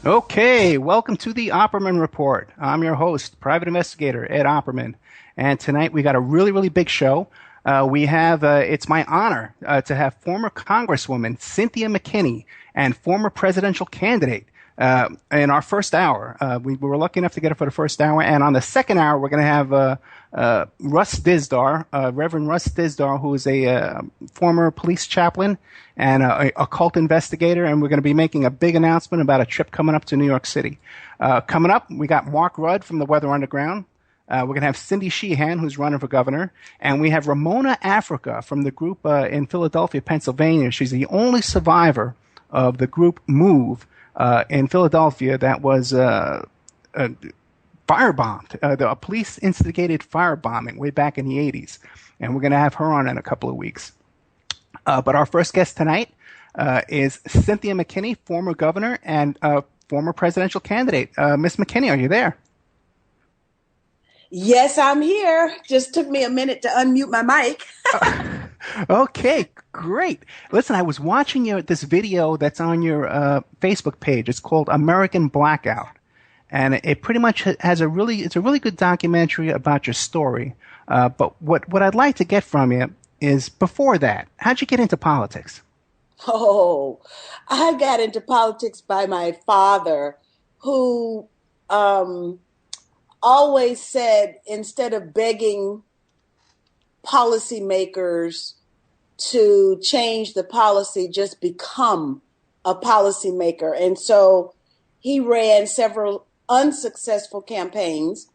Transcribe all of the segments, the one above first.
Okay, welcome to the Opperman Report. I'm your host, Private Investigator Ed Opperman, and tonight we got a really big show. It's my honor to have former Congresswoman Cynthia McKinney and former presidential candidate in our first hour. We were lucky enough to get her for the first hour, and on the second hour we're going to have Russ Dizdar, Reverend Russ Dizdar, who is a former police chaplain and a occult investigator, and we're going to be making a big announcement about a trip coming up to New York City. Coming up, we got Mark Rudd from the Weather Underground. We're going to have Cindy Sheehan, who's running for governor, and we have Ramona Africa from the group in Philadelphia, Pennsylvania. She's the only survivor of the group Move in Philadelphia that was firebombed. A police instigated firebombing way back in the 80s, and we're going to have her on in a couple of weeks. But our first guest tonight is Cynthia McKinney, former governor and former presidential candidate. Miss McKinney, are you there? Yes, I'm here. Just took me a minute to unmute my mic. Okay, great. Listen, I was watching this video that's on your Facebook page. It's called American Blackout, and it pretty much has it's a really good documentary about your story. But what I'd like to get from you is, before that, how'd you get into politics? Oh, I got into politics by my father, who always said, instead of begging policymakers to change the policy, just become a policymaker. And so he ran several unsuccessful campaigns.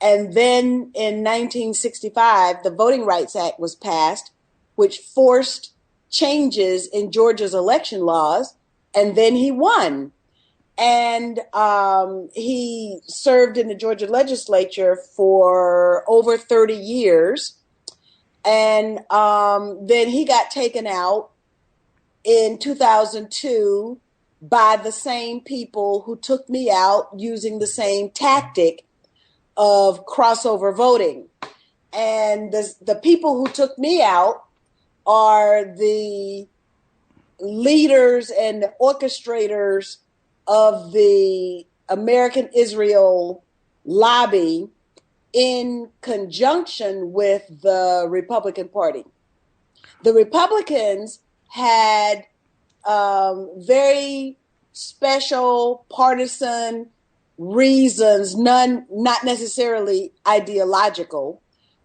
And then in 1965, the Voting Rights Act was passed, which forced changes in Georgia's election laws. And then he won. And he served in the Georgia legislature for over 30 years. And then he got taken out in 2002 by the same people who took me out, using the same tactic of crossover voting. And the people who took me out are the leaders and the orchestrators of the American Israel lobby, in conjunction with the Republican Party. The Republicans had very special partisan reasons, not necessarily ideological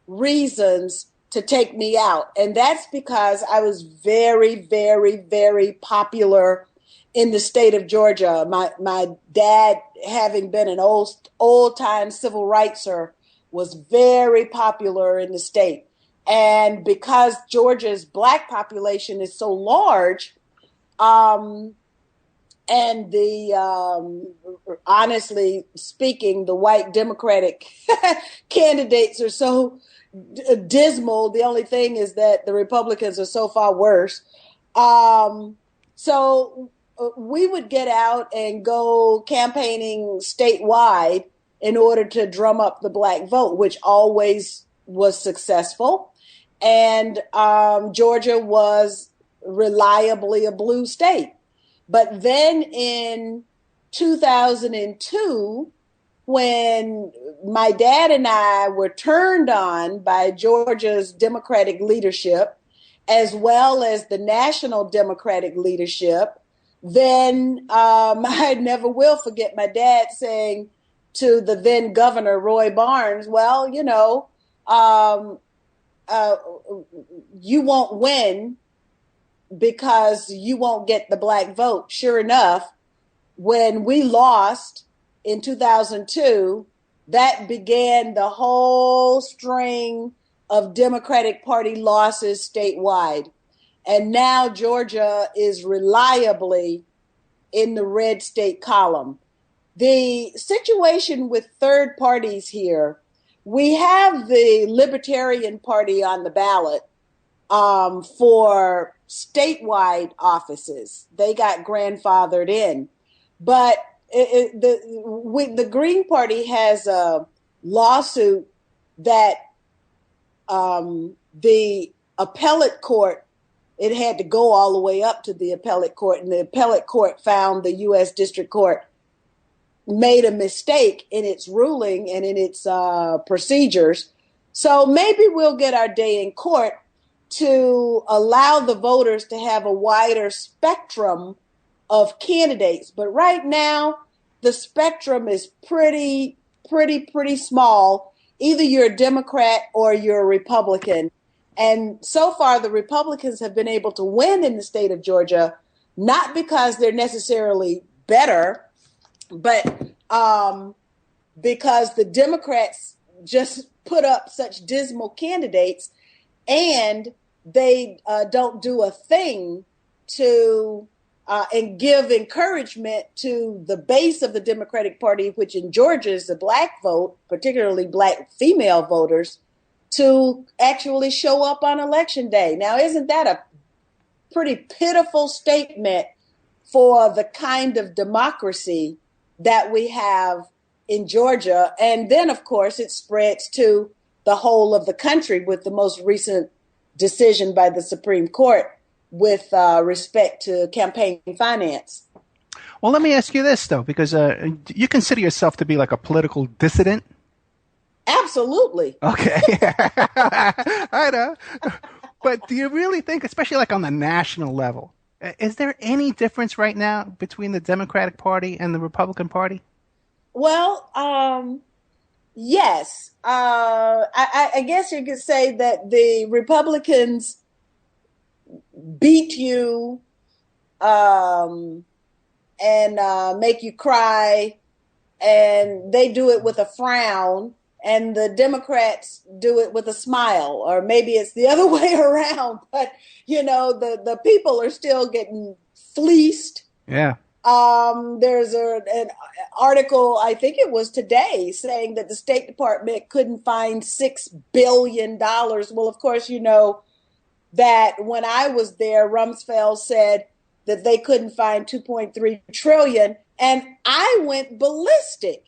reasons, to take me out. And that's because I was very popular in the state of Georgia. My dad, having been an old-time civil rightser, was very popular in the state. And because Georgia's Black population is so large, and honestly speaking, the white Democratic candidates are so dismal. The only thing is that the Republicans are so far worse. So we would get out and go campaigning statewide in order to drum up the Black vote, which always was successful. And Georgia was reliably a blue state. But then in 2002, when my dad and I were turned on by Georgia's Democratic leadership, as well as the national Democratic leadership, then I never will forget my dad saying to the then governor, Roy Barnes, well, you won't win because you won't get the Black vote. Sure enough, when we lost in 2002, that began the whole string of Democratic Party losses statewide. And now Georgia is reliably in the red state column. The situation with third parties here, we have the Libertarian Party on the ballot for statewide offices. They got grandfathered in. But the Green Party has a lawsuit that the appellate court, it had to go all the way up to the appellate court, and the appellate court found the U.S. District Court made a mistake in its ruling and in its procedures. So maybe we'll get our day in court to allow the voters to have a wider spectrum of candidates. But right now, the spectrum is pretty small. Either you're a Democrat or you're a Republican. And so far, the Republicans have been able to win in the state of Georgia, not because they're necessarily better, but because the Democrats just put up such dismal candidates, and they don't do a thing to and give encouragement to the base of the Democratic Party, which in Georgia is the black vote, particularly black female voters, to actually show up on election day. Now, isn't that a pretty pitiful statement for the kind of democracy that we have in Georgia? And then, of course, it spreads to the whole of the country with the most recent decision by the Supreme Court with respect to campaign finance. Well, let me ask you this, though, because you consider yourself to be like a political dissident? Absolutely. Okay. I know. But do you really think, especially like on the national level, is there any difference right now between the Democratic Party and the Republican Party? Well, yes. I guess you could say that the Republicans beat you and make you cry, and they do it with a frown, and the Democrats do it with a smile, or maybe it's the other way around. But, you know, the people are still getting fleeced. Yeah. There's an article, I think it was today, saying that the State Department couldn't find $6 billion. Well, of course, you know that when I was there, Rumsfeld said that they couldn't find 2.3 trillion, and I went ballistic.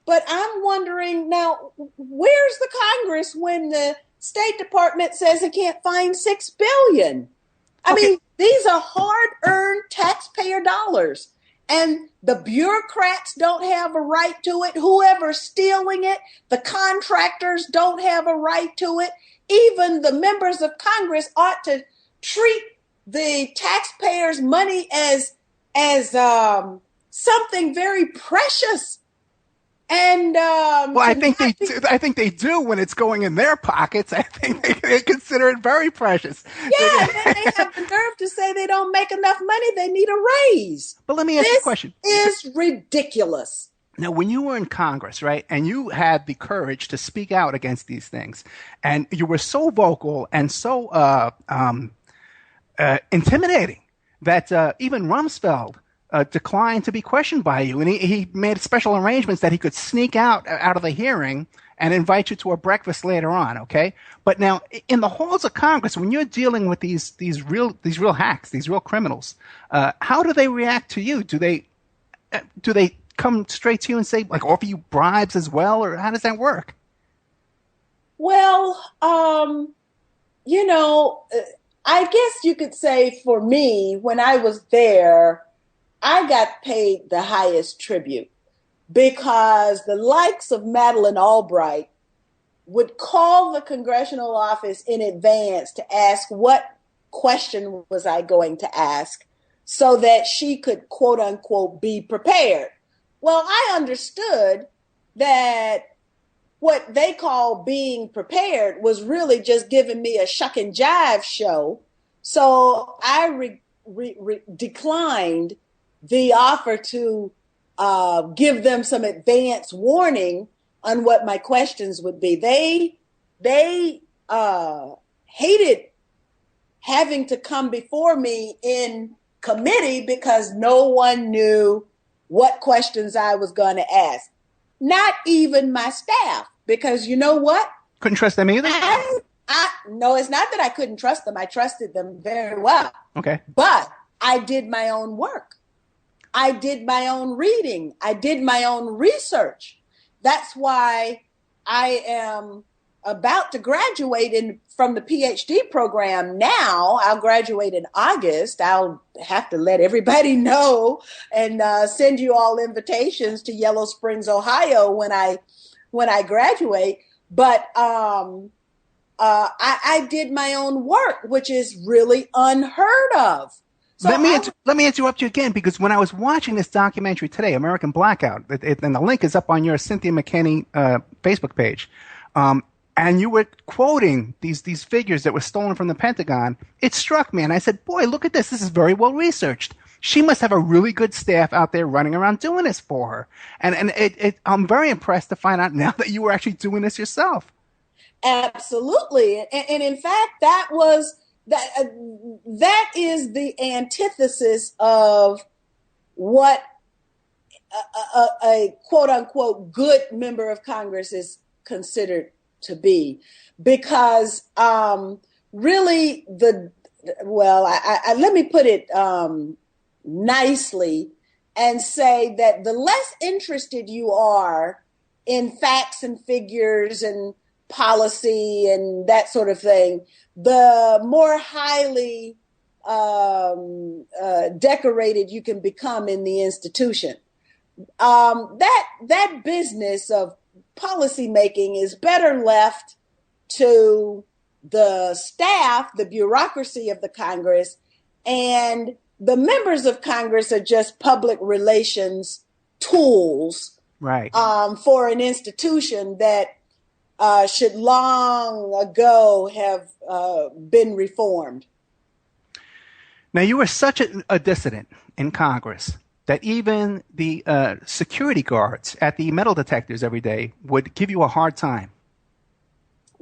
But I'm wondering now, where's the Congress when the State Department says it can't find $6 billion? I mean, these are hard-earned taxpayer dollars, and the bureaucrats don't have a right to it. Whoever's stealing it, the contractors don't have a right to it. Even the members of Congress ought to treat the taxpayers' money as something very precious. And well, I think they do when it's going in their pockets. I think they consider it very precious. Yeah, and then they have the nerve to say they don't make enough money. They need a raise. But let me ask you a question. This is ridiculous. Now, when you were in Congress, right, and you had the courage to speak out against these things, and you were so vocal and so intimidating that even Rumsfeld declined to be questioned by you, and he made special arrangements that he could sneak out of the hearing and invite you to a breakfast later on. Okay, but now in the halls of Congress, when you're dealing with these real hacks, these real criminals, how do they react to you? Do they come straight to you and say, like, offer you bribes as well, or how does that work? Well, you know, I guess you could say for me, when I was there, I got paid the highest tribute because the likes of Madeleine Albright would call the congressional office in advance to ask what question was I going to ask so that she could, quote unquote, be prepared. Well, I understood that what they call being prepared was really just giving me a shuck and jive show. So I declined the offer to give them some advance warning on what my questions would be. They hated having to come before me in committee because no one knew what questions I was going to ask. Not even my staff, because you know what? Couldn't trust them either? No, it's not that I couldn't trust them. I trusted them very well. Okay. But I did my own work. I did my own reading. I did my own research. That's why I am about to graduate from the PhD program now. I'll graduate in August. I'll have to let everybody know and send you all invitations to Yellow Springs, Ohio when I graduate. But I did my own work, which is really unheard of. So let me interrupt you again, because when I was watching this documentary today, American Blackout, and the link is up on your Cynthia McKinney Facebook page, and you were quoting these figures that were stolen from the Pentagon, it struck me, and I said, boy, look at this. This is very well researched. She must have a really good staff out there running around doing this for her. And I'm very impressed to find out now that you were actually doing this yourself. Absolutely. And in fact, that is the antithesis of what a quote unquote good member of Congress is considered to be, because really let me put it nicely and say that the less interested you are in facts and figures and policy and that sort of thing, the more highly decorated you can become in the institution. That business of policy making is better left to the staff, the bureaucracy of the Congress, and the members of Congress are just public relations tools, right, for an institution that should long ago have been reformed. Now, you were such a dissident in Congress that even the security guards at the metal detectors every day would give you a hard time.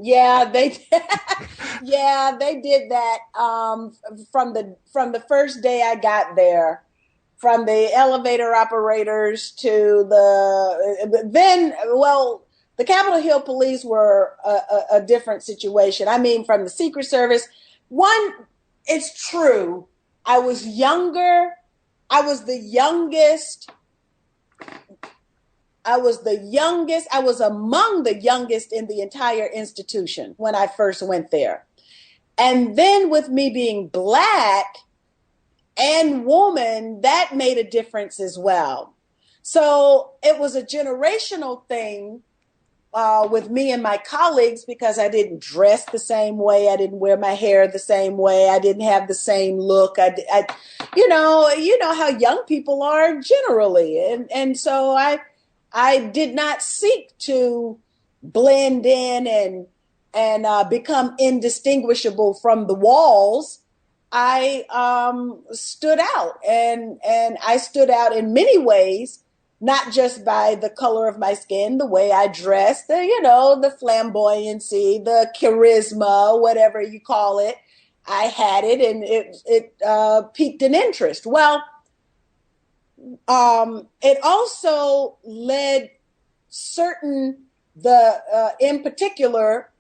Yeah, they did that from the first day I got there, from the elevator operators to the Capitol Hill police were a different situation. I mean, from the Secret Service. One, it's true, I was younger. I was the youngest. I was among the youngest in the entire institution when I first went there. And then with me being Black and woman, that made a difference as well. So it was a generational thing with me and my colleagues, because I didn't dress the same way. I didn't wear my hair the same way. I didn't have the same look. You know how young people are generally. And so I did not seek to blend in and become indistinguishable from the walls. I stood out, and I stood out in many ways, not just by the color of my skin, the way I dressed, the flamboyancy, the charisma, whatever you call it. I had it, and it piqued an interest. Well, it also led in particular,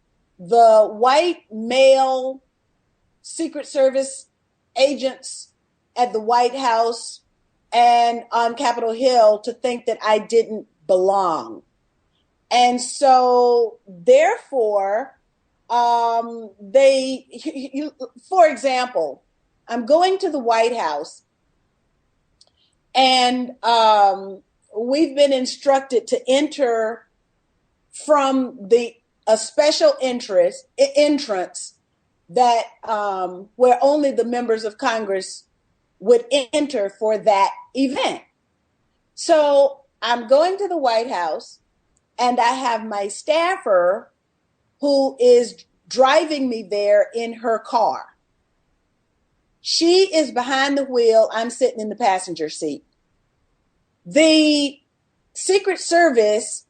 the white male Secret Service agents at the White House and on Capitol Hill to think that I didn't belong. And so, therefore, for example, I'm going to the White House, and we've been instructed to enter from a special entrance that where only the members of Congress would enter for that event. So I'm going to the White House, and I have my staffer who is driving me there in her car. She is behind the wheel. I'm sitting in the passenger seat. The Secret Service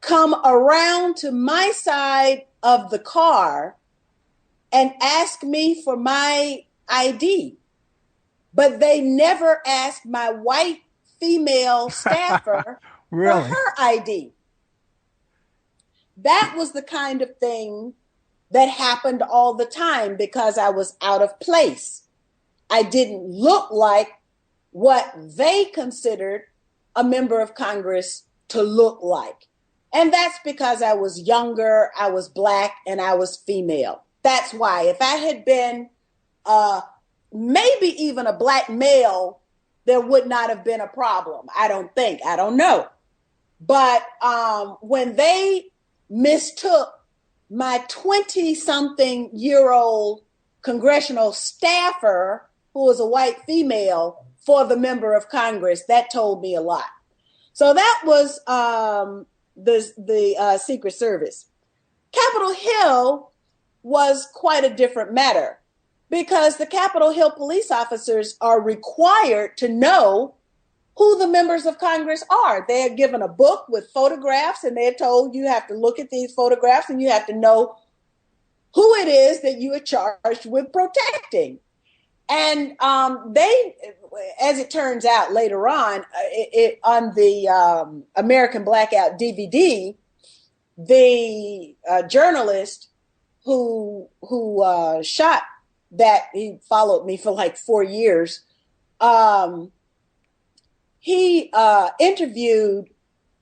come around to my side of the car and ask me for my ID. But they never asked my white female staffer really? for her ID. That was the kind of thing that happened all the time because I was out of place. I didn't look like what they considered a member of Congress to look like. And that's because I was younger, I was Black, and I was female. That's why. If I had been maybe even a Black male, there would not have been a problem. I don't think. I don't know. But when they mistook my 20-something-year-old congressional staffer, who was a white female, for the member of Congress, that told me a lot. So that was the Secret Service. Capitol Hill was quite a different matter because the Capitol Hill police officers are required to know who the members of Congress are. They are given a book with photographs, and they're told you have to look at these photographs and you have to know who it is that you are charged with protecting. And they, as it turns out later on, on the American Blackout DVD, the journalist who shot that, he followed me for like 4 years, he interviewed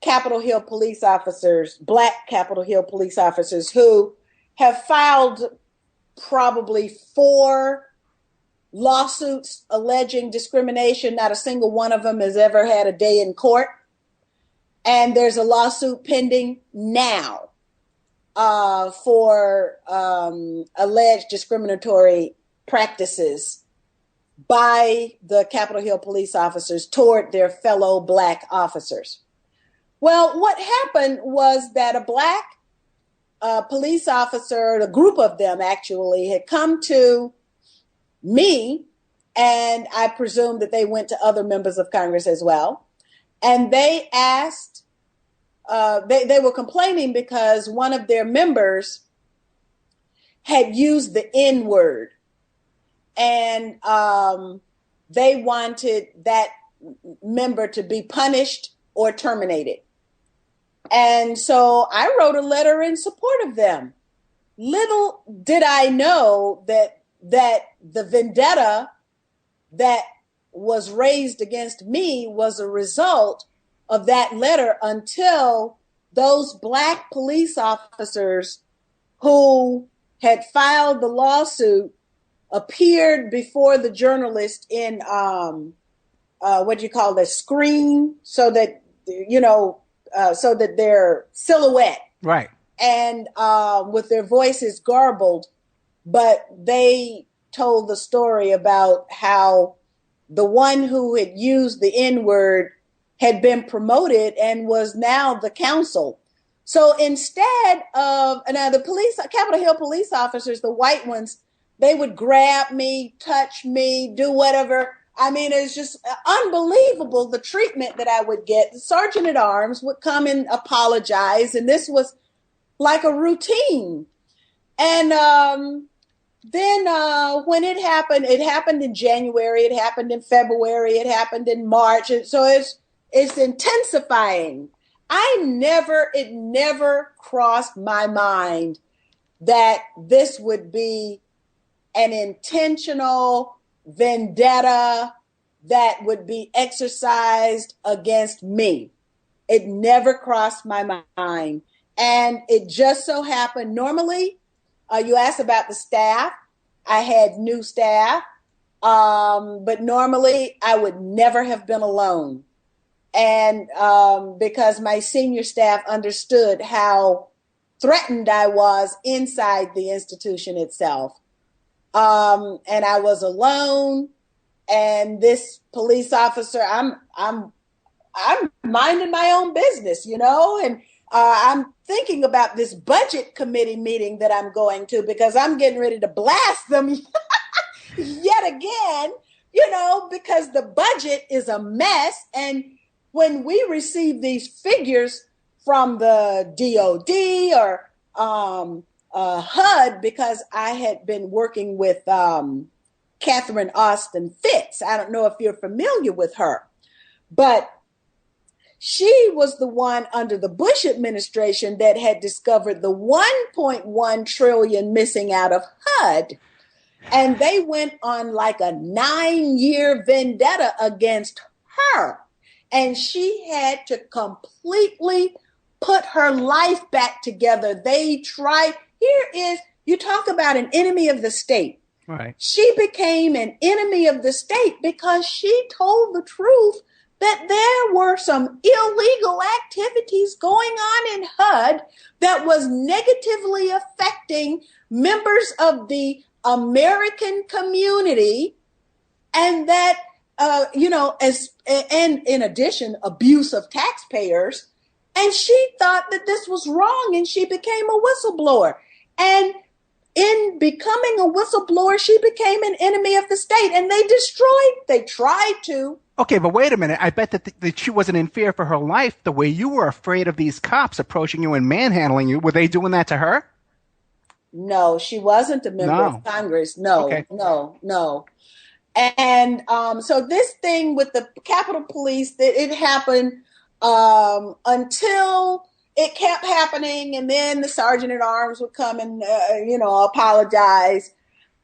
Capitol Hill police officers, Black Capitol Hill police officers, who have filed probably 4 lawsuits alleging discrimination. Not a single one of them has ever had a day in court. And there's a lawsuit pending now for alleged discriminatory practices by the Capitol Hill police officers toward their fellow Black officers. Well, what happened was that a Black police officer, a group of them actually, had come to me, and I presume that they went to other members of Congress as well. And they asked, they were complaining because one of their members had used the N-word. And they wanted that member to be punished or terminated. And so I wrote a letter in support of them. Little did I know that the vendetta that was raised against me was a result of that letter, until those Black police officers who had filed the lawsuit appeared before the journalist in what do you call the screen, so that so that their silhouette, right, and with their voices garbled, but they told the story about how the one who had used the N-word had been promoted and was now the counsel. So instead of, now the Capitol Hill police officers, the white ones, they would grab me, touch me, do whatever. I mean, it's just unbelievable the treatment that I would get. The sergeant at arms would come and apologize, and this was like a routine. And then when it happened in January, it happened in February, it happened in March. And so it's intensifying. It never crossed my mind that this would be an intentional vendetta that would be exercised against me. It never crossed my mind. And it just so happened, normally, you asked about the staff. I had new staff, but normally I would never have been alone. And because my senior staff understood how threatened I was inside the institution itself. And I was alone, and this police officer, I'm minding my own business, and I'm thinking about this budget committee meeting that I'm going to, because I'm getting ready to blast them yet again, because the budget is a mess. And when we receive these figures from the DOD or HUD, because I had been working with Catherine Austin Fitts. I don't know if you're familiar with her, but she was the one under the Bush administration that had discovered the 1.1 trillion missing out of HUD. And they went on like a 9-year vendetta against her. And she had to completely put her life back together. You talk about an enemy of the state. Right. She became an enemy of the state because she told the truth that there were some illegal activities going on in HUD that was negatively affecting members of the American community, and that, and in addition, abuse of taxpayers. And she thought that this was wrong, and she became a whistleblower. And in becoming a whistleblower, she became an enemy of the state, and they tried to. Okay, but wait a minute. I bet that she wasn't in fear for her life the way you were afraid of these cops approaching you and manhandling you. Were they doing that to her? No, she wasn't a member of Congress. No, okay. No. And so this thing with the Capitol Police, it happened until it kept happening, and then the sergeant at arms would come and apologize.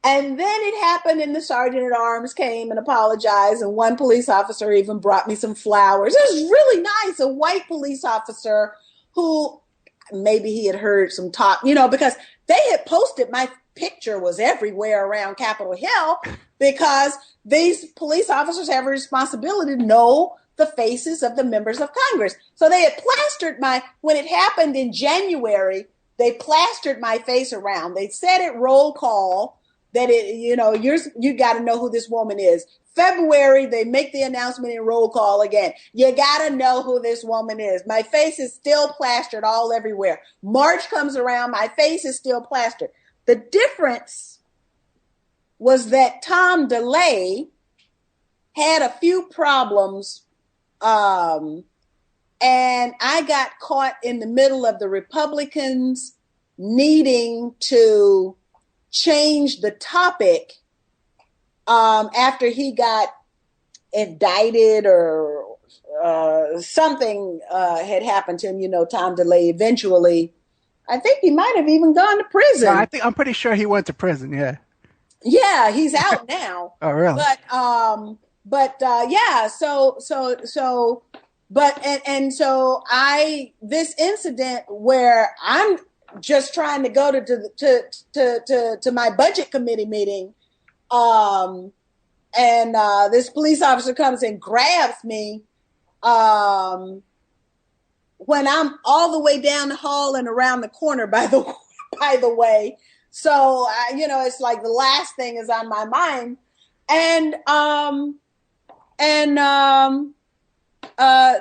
And then it happened, and the sergeant at arms came and apologized, and one police officer even brought me some flowers. It was really nice, a white police officer who maybe he had heard some talk, because they had posted my picture was everywhere around Capitol Hill, because these police officers have a responsibility to know the faces of the members of Congress. So they had plastered when it happened in January, they plastered my face around. They said at roll call that you got to know who this woman is. February, they make the announcement in roll call again. You got to know who this woman is. My face is still plastered all everywhere. March comes around, my face is still plastered. The difference was that Tom DeLay had a few problems, and I got caught in the middle of the Republicans needing to change the topic after he got indicted or something had happened to him. Tom DeLay eventually, I think he might have even gone to prison. No, I'm pretty sure he went to prison. Yeah. Yeah, he's out now. Oh, really? This incident where I'm just trying to go to my budget committee meeting, and this police officer comes and grabs me when I'm all the way down the hall and around the corner, by the way. So, it's like the last thing is on my mind. And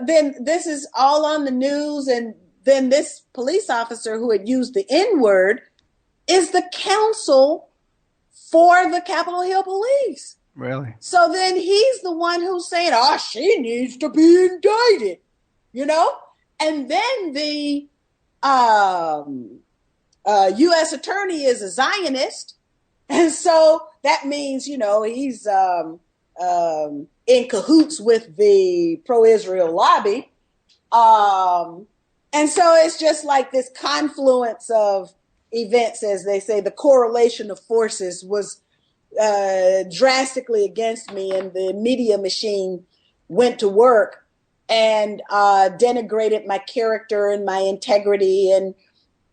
then this is all on the news. And then this police officer who had used the N-word is the counsel for the Capitol Hill Police. Really? So then he's the one who's saying, she needs to be indicted, And then the U.S. attorney is a Zionist. And so that means, he's in cahoots with the pro-Israel lobby. And so it's just like this confluence of events, as they say, the correlation of forces was drastically against me, and the media machine went to work and denigrated my character and my integrity and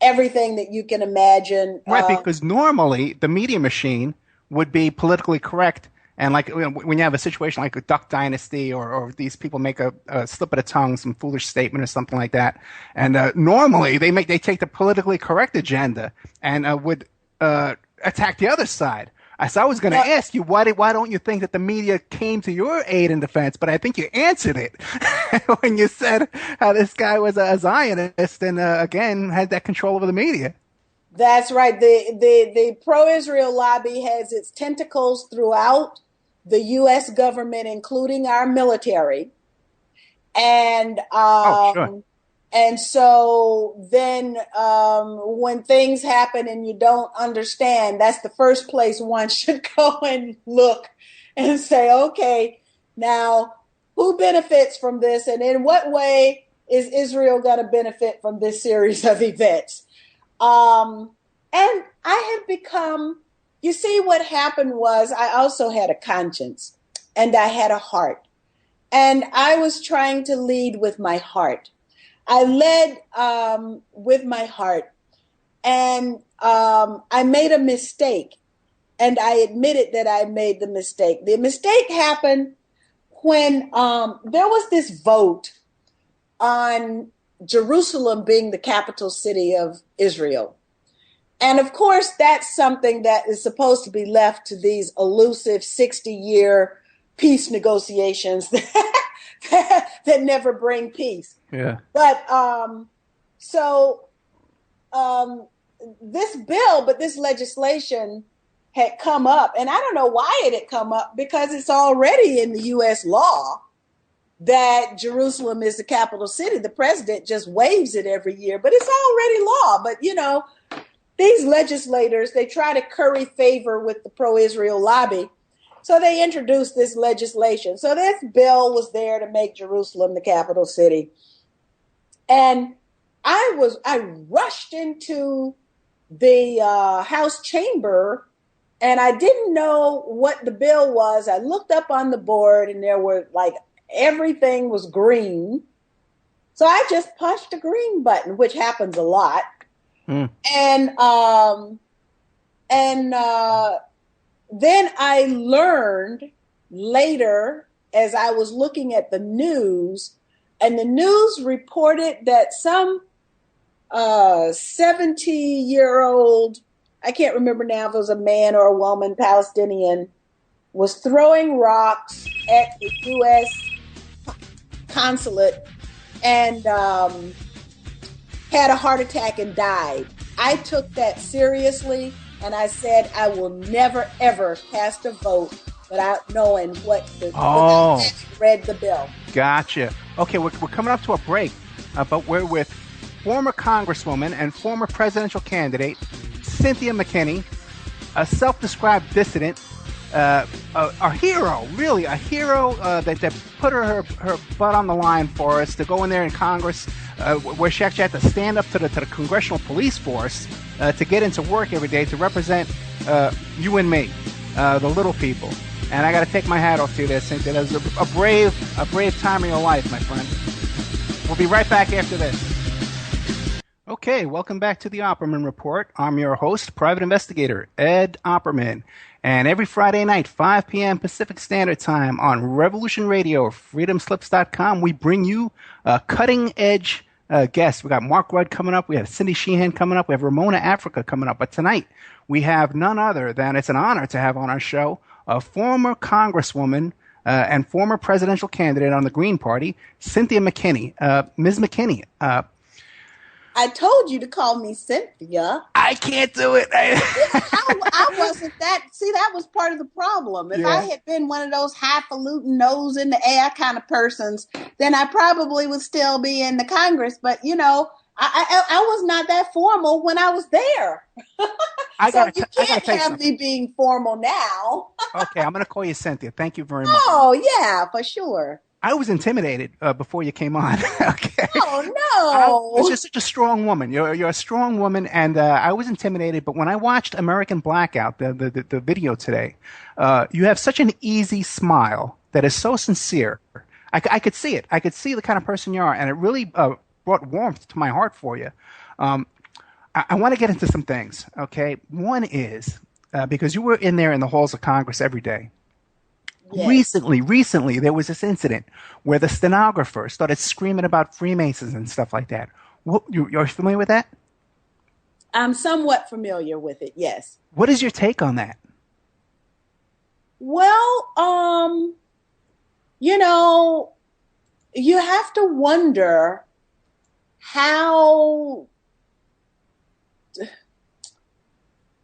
everything that you can imagine. Right, because normally the media machine would be politically correct. And when you have a situation like a Duck Dynasty or these people make a slip of the tongue, some foolish statement or something like that, and normally they take the politically correct agenda and would attack the other side. So I was going to ask you, why don't you think that the media came to your aid and defense? But I think you answered it when you said how this guy was a Zionist and, again, had that control over the media. That's right. The pro-Israel lobby has its tentacles throughout the U.S. government, including our military. And sure. And so then when things happen and you don't understand, that's the first place one should go and look and say, okay, now who benefits from this? And in what way is Israel going to benefit from this series of events? And I have become, you see, what happened was I also had a conscience and I had a heart, and I was trying to lead with my heart. I led with my heart, and I made a mistake, and I admitted that I made the mistake. The mistake happened when there was this vote on Jerusalem being the capital city of Israel. And of course, that's something that is supposed to be left to these elusive 60-year peace negotiations that never bring peace. Yeah. But this legislation had come up, and I don't know why it had come up, because it's already in the U.S. law that Jerusalem is the capital city. The president just waives it every year, but it's already law. But, these legislators, they try to curry favor with the pro-Israel lobby. So they introduced this legislation. So this bill was there to make Jerusalem the capital city. And I rushed into the House chamber, and I didn't know what the bill was. I looked up on the board, and there were everything was green. So I just punched the green button, which happens a lot. And then I learned later, as I was looking at the news, and the news reported that some 70-year-old, I can't remember now if it was a man or a woman, Palestinian, was throwing rocks at the U.S. consulate and had a heart attack and died. I took that seriously, and I said I will never, ever cast a vote without knowing without having read the bill. Gotcha. Okay, we're coming up to a break, but we're with former Congresswoman and former presidential candidate Cynthia McKinney, a self-described dissident, a hero, really a hero that put her butt on the line for us to go in there in Congress, where she actually had to stand up to the congressional police force to get into work every day to represent you and me, the little people. And I got to take my hat off to you there, Cynthia. That was a brave time in your life, my friend. We'll be right back after this. Okay, welcome back to the Opperman Report. I'm your host, Private Investigator Ed Opperman. And every Friday night, 5 p.m. Pacific Standard Time on Revolution Radio, freedomslips.com, we bring you cutting-edge guests. We got Mark Rudd coming up. We have Cindy Sheehan coming up. We have Ramona Africa coming up. But tonight, we have none other than, it's an honor to have on our show, a former Congresswoman and former presidential candidate on the Green Party, Cynthia McKinney. Ms. McKinney, I told you to call me Cynthia. I can't do it. I wasn't that. See, that was part of the problem. If I had been one of those highfalutin, nose in the air kind of persons, then I probably would still be in the Congress. But, I was not that formal when I was there. So you can't have me being formal now. Okay, I'm going to call you Cynthia. Thank you very much. Oh, yeah, for sure. I was intimidated before you came on. Okay. Oh, no. You're just such a strong woman. You're a strong woman, and I was intimidated. But when I watched American Blackout, the video today, you have such an easy smile that is so sincere. I could see it. I could see the kind of person you are, and it really brought warmth to my heart for you. I want to get into some things, okay? One is, because you were in there in the halls of Congress every day. Yes. Recently, there was this incident where the stenographer started screaming about Freemasons and stuff like that. You're familiar with that? I'm somewhat familiar with it, yes. What is your take on that? Well, you have to wonder how...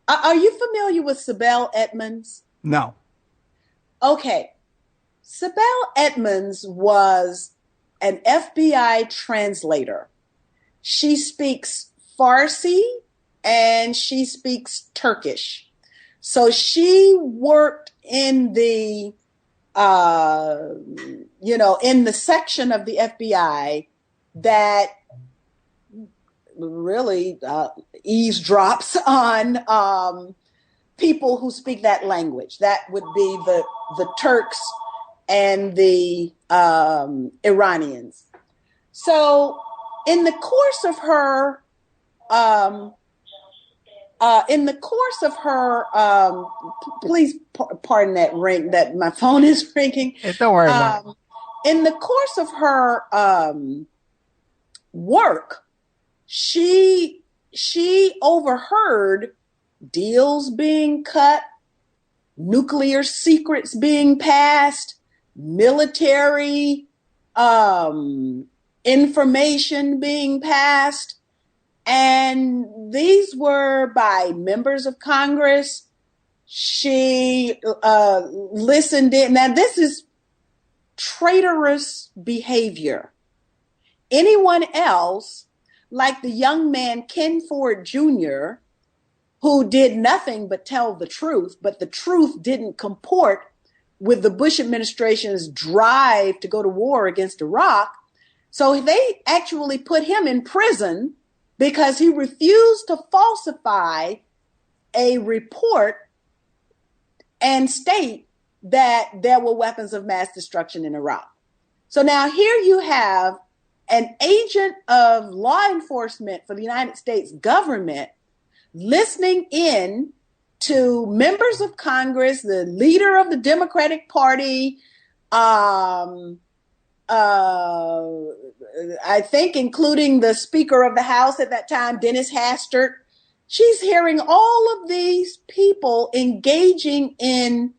Are you familiar with Sibel Edmonds? No. Okay. Sibel Edmonds was an FBI translator. She speaks Farsi and she speaks Turkish. So she worked in the, in the section of the FBI that really eavesdrops on people who speak that language. That would be the Turks and the Iranians. So in the course of her, please pardon that ring, that my phone is ringing. Don't worry about it. In the course of her work, she overheard deals being cut, nuclear secrets being passed, military information being passed. And these were by members of Congress. She listened in. Now, this is traitorous behavior. Anyone else, like the young man Ken Ford Jr., who did nothing but tell the truth, but the truth didn't comport with the Bush administration's drive to go to war against Iraq. So they actually put him in prison because he refused to falsify a report and state that there were weapons of mass destruction in Iraq. So now here you have an agent of law enforcement for the United States government listening in to members of Congress, the leader of the Democratic Party, I think including the Speaker of the House at that time, Dennis Hastert. She's hearing all of these people engaging in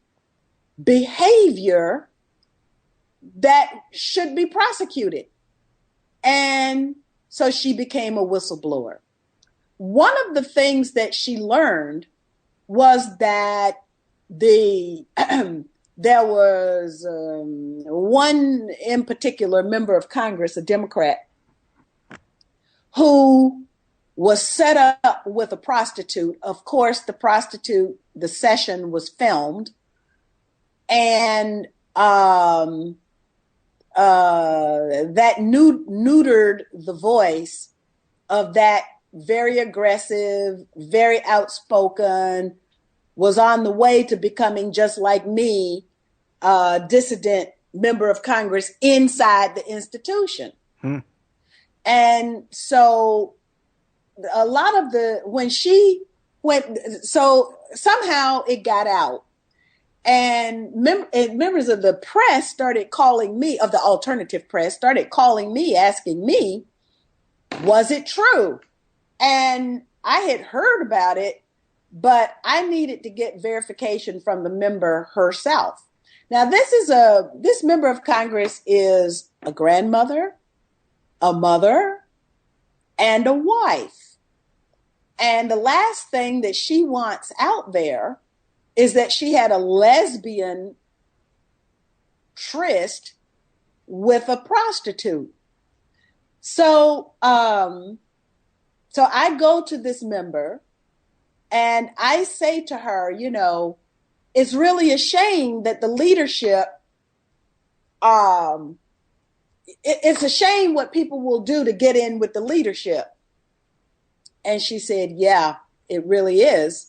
behavior that should be prosecuted. And so she became a whistleblower. One of the things that she learned was that there was one in particular member of Congress, a Democrat, who was set up with a prostitute. Of course, the session was filmed, and that neutered the voice of that very aggressive, very outspoken, was on the way to becoming just like me, dissident member of Congress inside the institution. And so a lot of so somehow it got out. And members of the press started calling me, of the alternative press, started calling me, asking me, was it true? And I had heard about it, but I needed to get verification from the member herself. Now, this member of Congress is a grandmother, a mother, and a wife. And the last thing that she wants out there is that she had a lesbian tryst with a prostitute. So I go to this member and I say to her, it's really a shame that the leadership, it's a shame what people will do to get in with the leadership. And she said, yeah, it really is.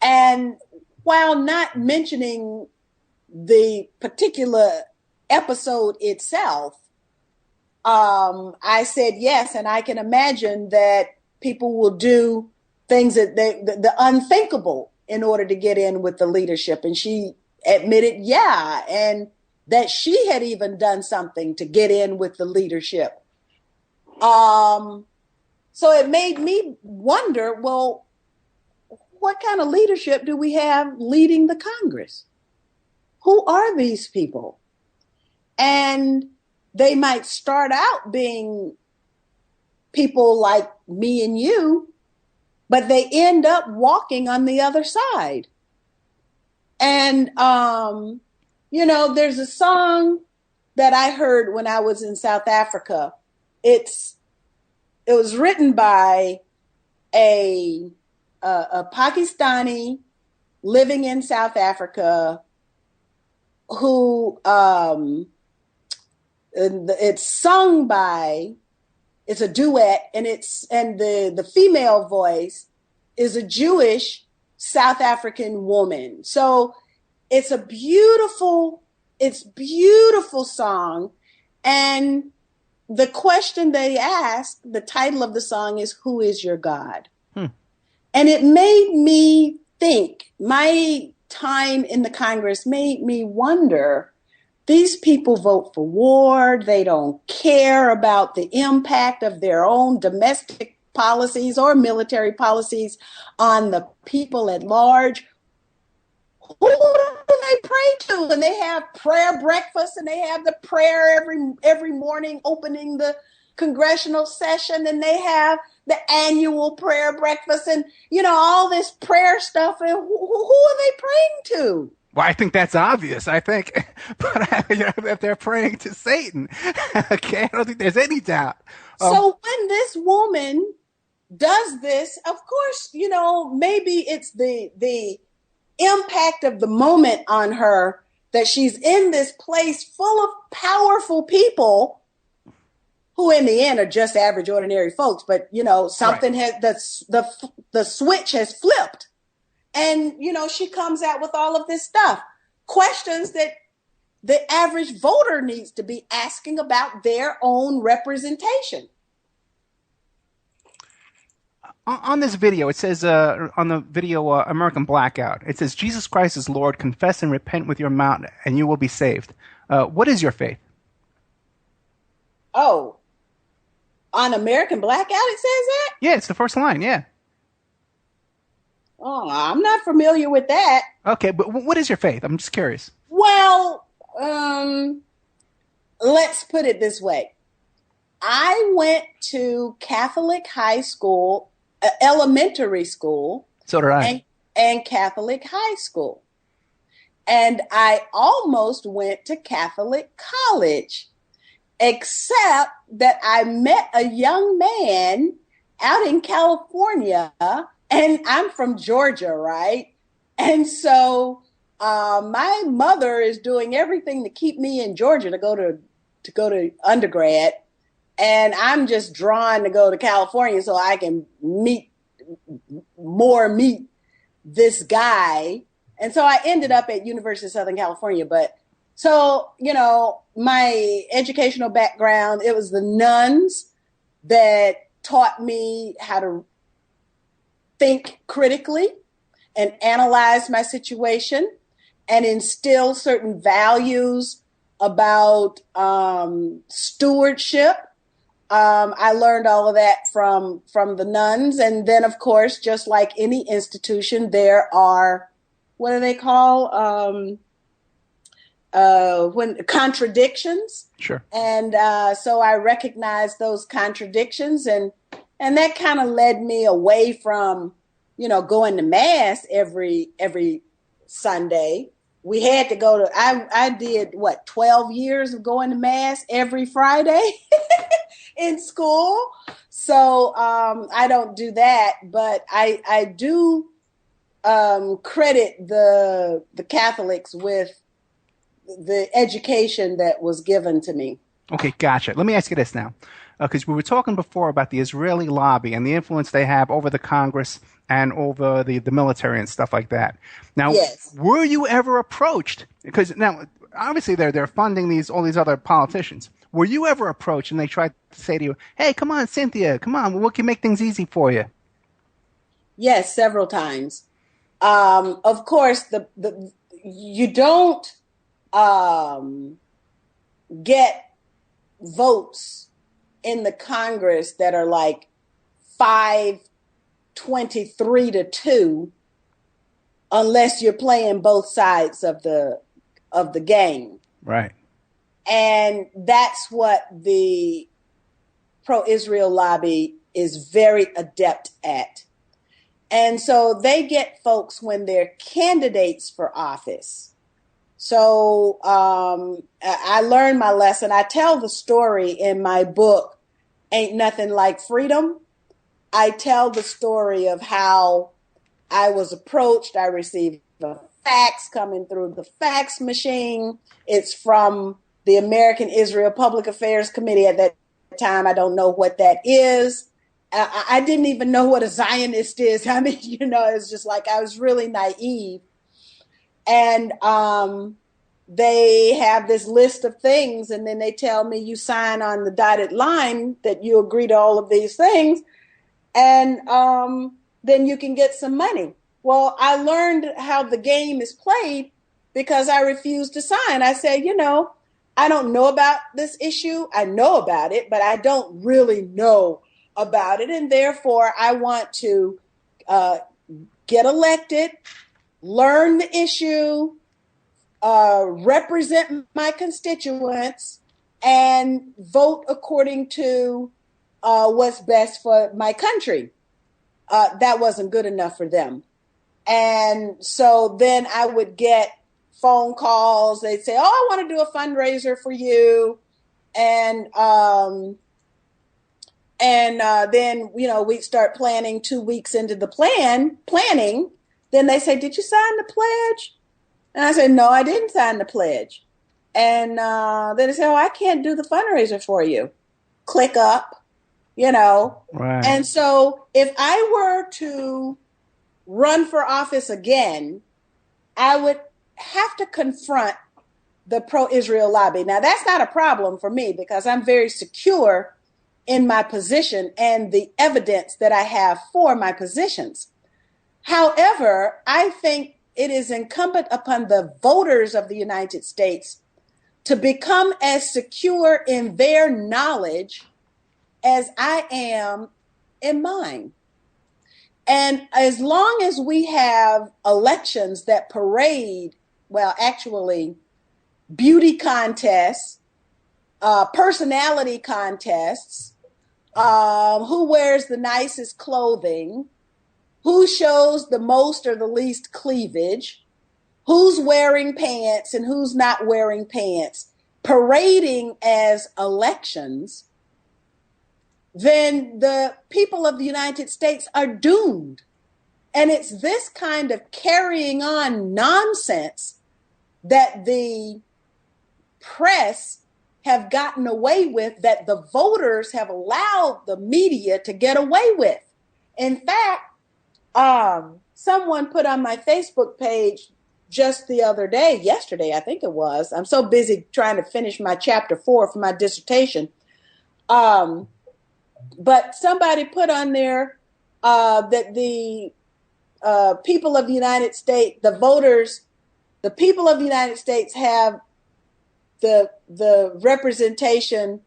And while not mentioning the particular episode itself, I said yes, and I can imagine that people will do things that the unthinkable in order to get in with the leadership. And she admitted, yeah, and that she had even done something to get in with the leadership. So it made me wonder, well, what kind of leadership do we have leading the Congress? Who are these people? And they might start out being people like me and you, but they end up walking on the other side. And, there's a song that I heard when I was in South Africa. It was written by a Pakistani living in South Africa who it's sung by, it's a duet, and the female voice is a Jewish South African woman. So it's beautiful song. And the question they asked, the title of the song is, "Who is your God?" And it made me think. My time in the Congress made me wonder, these people vote for war. They don't care about the impact of their own domestic policies or military policies on the people at large. Who do they pray to? And they have prayer breakfast, and they have the prayer every morning opening the congressional session, and they have the annual prayer breakfast, and all this prayer stuff. And who are they praying to? Well, I think that's obvious. I think, but that they're praying to Satan. Okay, I don't think there's any doubt. So when this woman does this, of course, maybe it's the impact of the moment on her, that she's in this place full of powerful people who in the end are just average, ordinary folks. But, something has, the switch has flipped. And, she comes out with all of this stuff, questions that the average voter needs to be asking about their own representation. On this video, it says, on the video, American Blackout, it says, "Jesus Christ is Lord, confess and repent with your mouth, and you will be saved." What is your faith? Oh, on American Blackout, it says that? Yeah, it's the first line, yeah. Oh, I'm not familiar with that. Okay, but what is your faith? I'm just curious. Well, let's put it this way. I went to Catholic high school, elementary school. So did I. And Catholic high school. And I almost went to Catholic college, except that I met a young man out in California, and I'm from Georgia, right? And so my mother is doing everything to keep me in Georgia to go to undergrad. And I'm just drawn to go to California so I can meet this guy. And so I ended up at University of Southern California. But so, my educational background, it was the nuns that taught me how to think critically and analyze my situation and instill certain values about stewardship. I learned all of that from the nuns. And then, of course, just like any institution, there are, what do they call, when contradictions. Sure. And so I recognized those contradictions, and that kind of led me away from, going to mass every Sunday. We had to go to, I did 12 years of going to mass every Friday in school. So I don't do that, but I do credit the Catholics with the education that was given to me. Okay, gotcha. Let me ask you this now, because we were talking before about the Israeli lobby and the influence they have over the Congress and over the military and stuff like that. Now, yes. Were you ever approached? Because now, obviously, they're funding all these other politicians. Were you ever approached and they tried to say to you, "Hey, come on, Cynthia, come on, we can make things easy for you"? Yes, several times. Of course, you don't get votes in the Congress that are like 523-2 unless you're playing both sides of the game. Right. And that's what the pro-Israel lobby is very adept at. And so they get folks when they're candidates for office. So I learned my lesson. I tell the story in my book, Ain't Nothing Like Freedom. I tell the story of how I was approached. I received a fax coming through the fax machine. It's from the American Israel Public Affairs Committee at that time. I don't know what that is. I didn't even know what a Zionist is. I mean, it's just like I was really naive. And they have this list of things, and then they tell me you sign on the dotted line that you agree to all of these things, and then you can get some money. Well, I learned how the game is played because I refused to sign. I said, I don't know about this issue. I know about it, but I don't really know about it. And therefore, I want to get elected, learn the issue, represent my constituents, and vote according to what's best for my country. That wasn't good enough for them. And so then I would get phone calls. They'd say, I want to do a fundraiser for you. And then, we'd start planning 2 weeks into the planning. Then they say, did you sign the pledge? And I said, no, I didn't sign the pledge. And then they say, I can't do the fundraiser for you. Click up, Right. And so if I were to run for office again, I would have to confront the pro-Israel lobby. Now, that's not a problem for me because I'm very secure in my position and the evidence that I have for my positions. However, I think it is incumbent upon the voters of the United States to become as secure in their knowledge as I am in mine. And as long as we have elections that parade, beauty contests, personality contests, who wears the nicest clothing, who shows the most or the least cleavage, who's wearing pants and who's not wearing pants, parading as elections, then the people of the United States are doomed. And it's this kind of carrying on nonsense that the press have gotten away with, that the voters have allowed the media to get away with. In fact, someone put on my Facebook page just the other day, yesterday, I think it was. I'm so busy trying to finish my chapter 4 for my dissertation. But somebody put on there that the people of the United States, the voters, the people of the United States have the representation,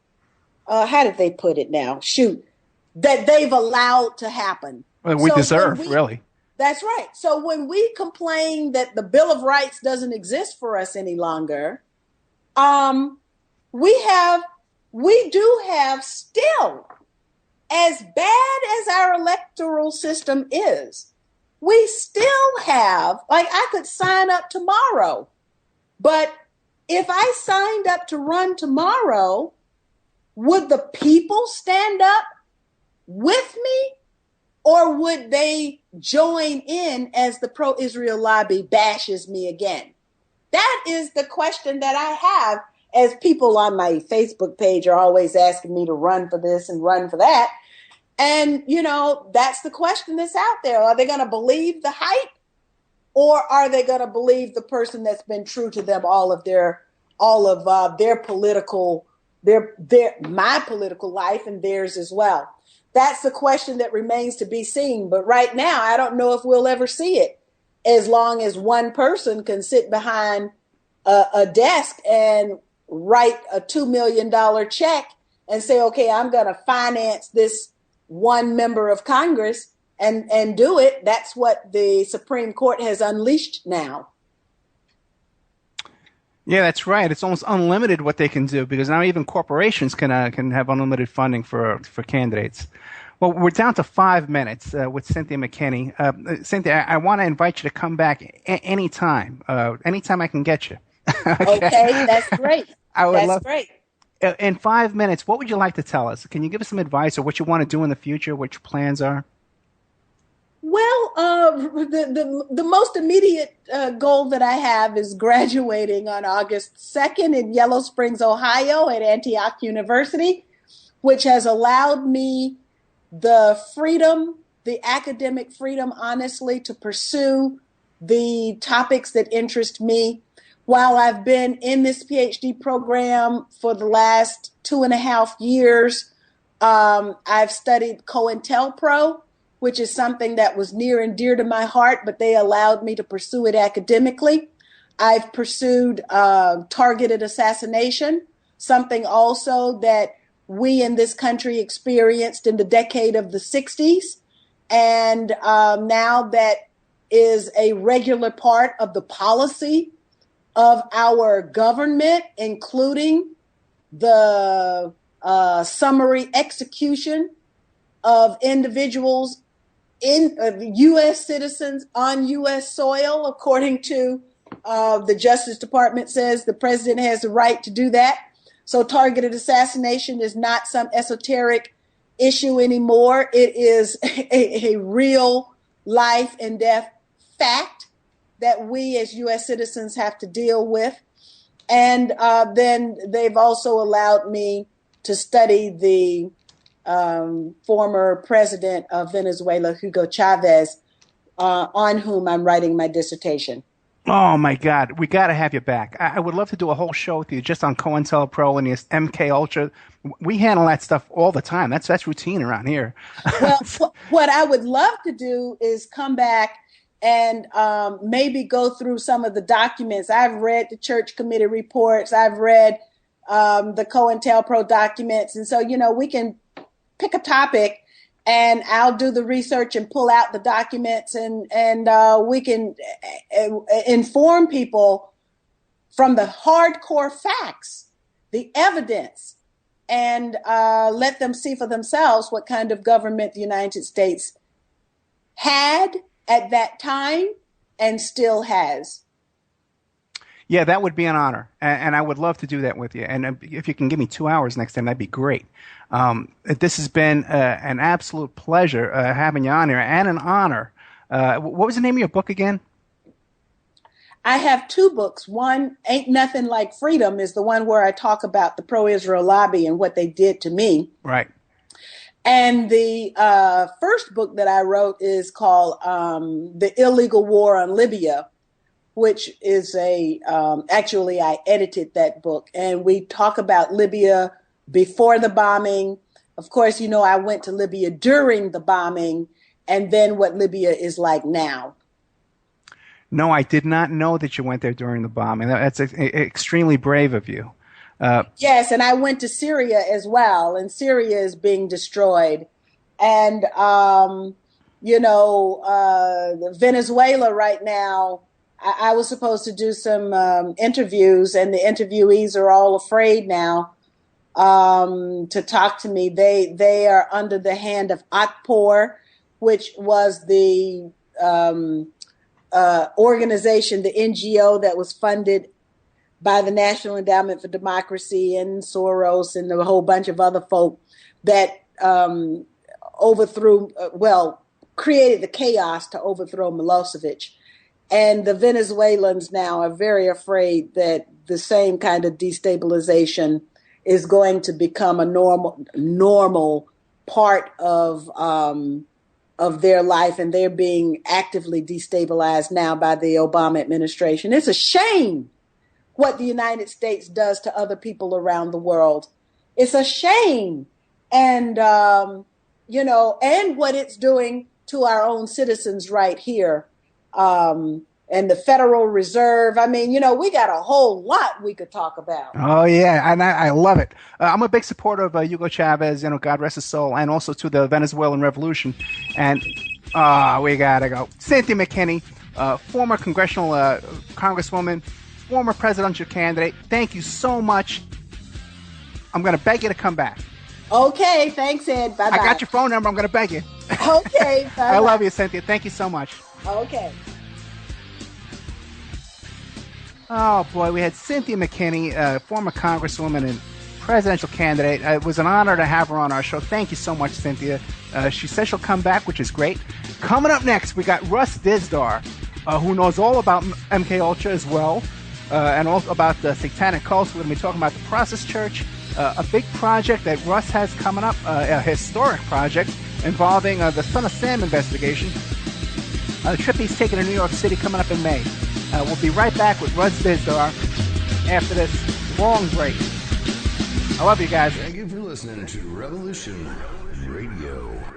how did they put it now? That they've allowed to happen. Well, we deserve, really. That's right. So when we complain that the Bill of Rights doesn't exist for us any longer, we do have still, as bad as our electoral system is, we still have, I could sign up tomorrow, but if I signed up to run tomorrow, would the people stand up with me, or would they join in as the pro-Israel lobby bashes me again? That is the question that I have, as people on my Facebook page are always asking me to run for this and run for that. And, that's the question that's out there. Are they going to believe the hype, or are they going to believe the person that's been true to them all of their political, my political life and theirs as well? That's the question that remains to be seen. But right now, I don't know if we'll ever see it, as long as one person can sit behind a desk and write a $2 million check and say, okay, I'm going to finance this one member of Congress and do it. That's what the Supreme Court has unleashed now. Yeah, that's right. It's almost unlimited what they can do, because now even corporations can have unlimited funding for candidates. Well, we're down to 5 minutes with Cynthia McKinney. Cynthia, I want to invite you to come back anytime. Anytime I can get you. Okay, that's great. That's great. In 5 minutes, what would you like to tell us? Can you give us some advice, or what you want to do in the future, what your plans are? Well, the most immediate goal that I have is graduating on August 2nd in Yellow Springs, Ohio at Antioch University, which has allowed me the freedom, the academic freedom, honestly, to pursue the topics that interest me, While I've been in this PhD program for the last 2.5 years, I've studied COINTELPRO, which is something that was near and dear to my heart, but they allowed me to pursue it academically. I've pursued targeted assassination, something also that we in this country experienced in the decade of the 60s. And now that is a regular part of the policy of our government, including the summary execution of individuals U.S. citizens on U.S. soil, according to the Justice Department says the president has the right to do that. So targeted assassination is not some esoteric issue anymore. It is a real life and death fact that we as U.S. citizens have to deal with. And then they've also allowed me to study the former president of Venezuela, Hugo Chavez, on whom I'm writing my dissertation. Oh, my God. We got to have you back. I would love to do a whole show with you just on COINTELPRO and this MK Ultra. We handle that stuff all the time. That's routine around here. Well, what I would love to do is come back and maybe go through some of the documents. I've read the church committee reports. I've read the COINTELPRO documents. And so, we can pick a topic and I'll do the research and pull out the documents and we can inform people from the hardcore facts, the evidence, and let them see for themselves what kind of government the United States had at that time and still has. Yeah, that would be an honor, and I would love to do that with you. And if you can give me 2 hours next time, that'd be great. This has been an absolute pleasure having you on here, and an honor. What was the name of your book again? I have two books. One, Ain't Nothing Like Freedom, is the one where I talk about the pro-Israel lobby and what they did to me. Right. And the first book that I wrote is called The Illegal War on Libya, which is actually I edited that book. And we talk about Libya before the bombing. Of course, I went to Libya during the bombing, and then what Libya is like now. No, I did not know that you went there during the bombing. That's extremely brave of you. Yes, and I went to Syria as well, and Syria is being destroyed. And, Venezuela right now, I was supposed to do some interviews, and the interviewees are all afraid now to talk to me. They are under the hand of ATPOR, which was the organization, the NGO that was funded by the National Endowment for Democracy and Soros and a whole bunch of other folk that created the chaos to overthrow Milosevic. And the Venezuelans now are very afraid that the same kind of destabilization is going to become a normal part of their life, and they're being actively destabilized now by the Obama administration. It's a shame what the United States does to other people around the world. It's a shame. And, and what it's doing to our own citizens right here. And the Federal Reserve. I mean, we got a whole lot we could talk about. Oh, yeah, and I love it. I'm a big supporter of Hugo Chavez, God rest his soul, and also to the Venezuelan Revolution. And we got to go. Cynthia McKinney, former congressional congresswoman, former presidential candidate. Thank you so much. I'm going to beg you to come back. Okay, thanks, Ed. Bye-bye. I got your phone number. I'm going to beg you. Okay, bye-bye. I love you, Cynthia. Thank you so much. Okay. Oh, boy, we had Cynthia McKinney, former congresswoman and presidential candidate. It was an honor to have her on our show. Thank you so much, Cynthia. She says she'll come back, which is great. Coming up next, we got Russ Dizdar, who knows all about MK Ultra as well, and also about the satanic cults. We're going to be talking about the Process Church, a big project that Russ has coming up, a historic project involving the Son of Sam investigation. A trip he's taking to New York City coming up in May. We'll be right back with Russ Bizdar after this long break. I love you guys. Thank you for listening to Revolution Radio.